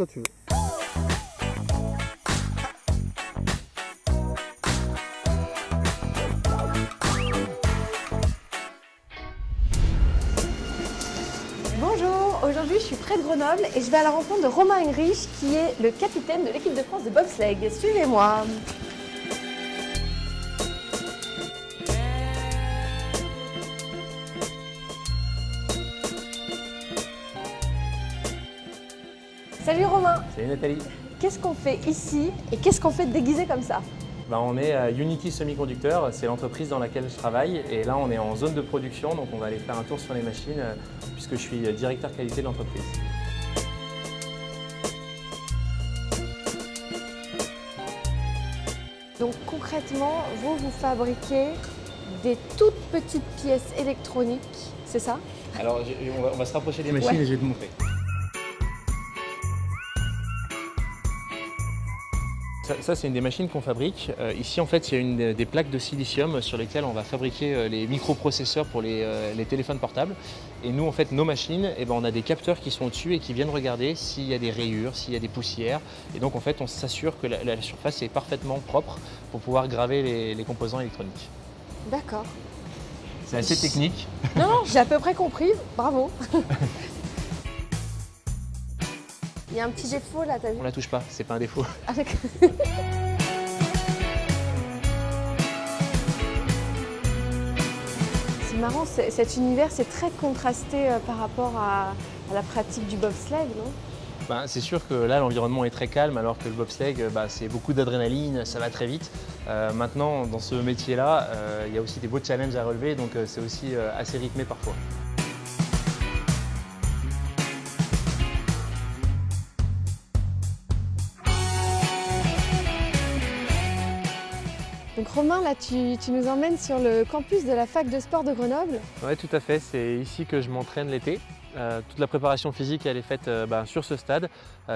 Quand tu veux. Bonjour, aujourd'hui je suis près de Grenoble et je vais à la rencontre de Romain Heinrich qui est le capitaine de l'équipe de France de bobsleigh. Suivez-moi. Salut Romain, Salut Nathalie. qu'est-ce qu'on fait ici et qu'est-ce qu'on fait déguisé comme ça? On est à Unity Semiconductor, c'est l'entreprise dans laquelle je travaille et là on est en zone de production, donc on va aller faire un tour sur les machines puisque je suis directeur qualité de l'entreprise. Donc concrètement, vous fabriquez des toutes petites pièces électroniques, c'est ça? Alors on va se rapprocher des machines et je vais te montrer. Ça c'est une des machines qu'on fabrique. Ici en fait il y a une des plaques de silicium sur lesquelles on va fabriquer les microprocesseurs pour les téléphones portables. Et nous en fait nos machines, on a des capteurs qui sont au-dessus et qui viennent regarder s'il y a des rayures, s'il y a des poussières. Et donc en fait on s'assure que la surface est parfaitement propre pour pouvoir graver les composants électroniques. D'accord. C'est assez technique. Non, j'ai à peu près compris, bravo. Il y a un petit défaut là, t'as vu? On la touche pas, c'est pas un défaut. Avec... C'est marrant, cet univers c'est très contrasté par rapport à la pratique du bobsleigh, non? C'est sûr que là l'environnement est très calme alors que le bobsleigh c'est beaucoup d'adrénaline, ça va très vite. Maintenant dans ce métier-là, il y a aussi des beaux challenges à relever donc c'est aussi assez rythmé parfois. Donc Romain, là tu nous emmènes sur le campus de la fac de sport de Grenoble. Oui tout à fait, c'est ici que je m'entraîne l'été. Toute la préparation physique elle est faite sur ce stade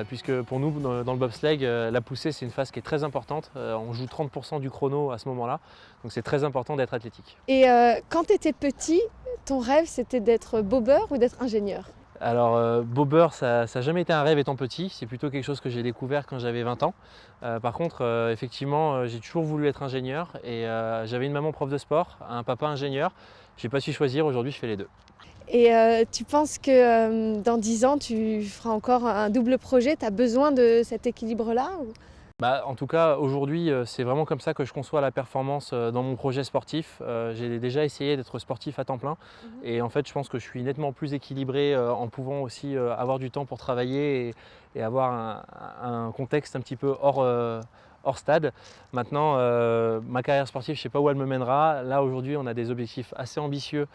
puisque pour nous dans le bobsleigh la poussée c'est une phase qui est très importante. On joue 30% du chrono à ce moment-là donc c'est très important d'être athlétique. Et quand tu étais petit, ton rêve c'était d'être bobeur ou d'être ingénieur? Alors bobeur ça n'a jamais été un rêve étant petit, c'est plutôt quelque chose que j'ai découvert quand j'avais 20 ans. Par contre effectivement j'ai toujours voulu être ingénieur et j'avais une maman prof de sport, un papa ingénieur. J'ai pas su choisir, aujourd'hui je fais les deux. Et tu penses que dans 10 ans tu feras encore un double projet? Tu as besoin de cet équilibre-là ou... En tout cas, aujourd'hui, c'est vraiment comme ça que je conçois la performance dans mon projet sportif. J'ai déjà essayé d'être sportif à temps plein et en fait, je pense que je suis nettement plus équilibré en pouvant aussi avoir du temps pour travailler et avoir un contexte un petit peu hors stade. Maintenant, ma carrière sportive, je ne sais pas où elle me mènera. Là, aujourd'hui, on a des objectifs assez ambitieux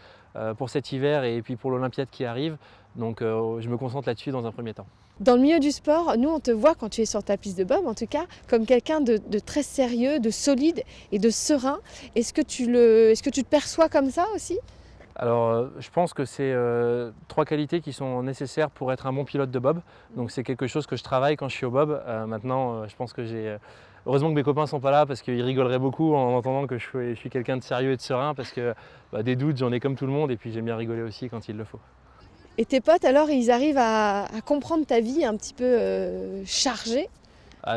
pour cet hiver et puis pour l'Olympiade qui arrive. Donc, je me concentre là-dessus dans un premier temps. Dans le milieu du sport, nous on te voit quand tu es sur ta piste de bob en tout cas comme quelqu'un de très sérieux, de solide et de serein. Est-ce que tu te perçois comme ça aussi? Alors, je pense que c'est 3 qualités qui sont nécessaires pour être un bon pilote de bob. Donc c'est quelque chose que je travaille quand je suis au bob. Maintenant, je pense que j'ai... Heureusement que mes copains ne sont pas là parce qu'ils rigoleraient beaucoup en entendant que je suis quelqu'un de sérieux et de serein parce que des doutes, j'en ai comme tout le monde et puis j'aime bien rigoler aussi quand il le faut. Et tes potes alors, ils arrivent à comprendre ta vie un petit peu chargée?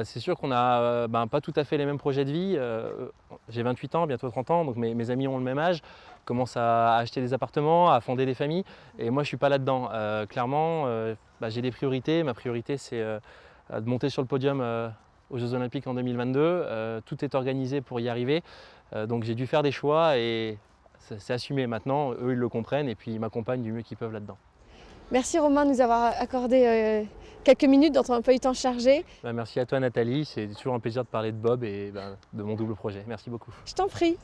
C'est sûr qu'on n'a pas tout à fait les mêmes projets de vie. J'ai 28 ans, bientôt 30 ans, donc mes amis ont le même âge, commencent à acheter des appartements, à fonder des familles. Et moi, je ne suis pas là-dedans. Clairement, j'ai des priorités. Ma priorité, c'est de monter sur le podium aux Jeux Olympiques en 2022. Tout est organisé pour y arriver. Donc j'ai dû faire des choix et c'est assumé. Maintenant, eux, ils le comprennent et puis ils m'accompagnent du mieux qu'ils peuvent là-dedans. Merci Romain de nous avoir accordé quelques minutes dans ton emploi du temps chargé. Merci à toi Nathalie, c'est toujours un plaisir de parler de bob et de mon double projet. Merci beaucoup. Je t'en prie.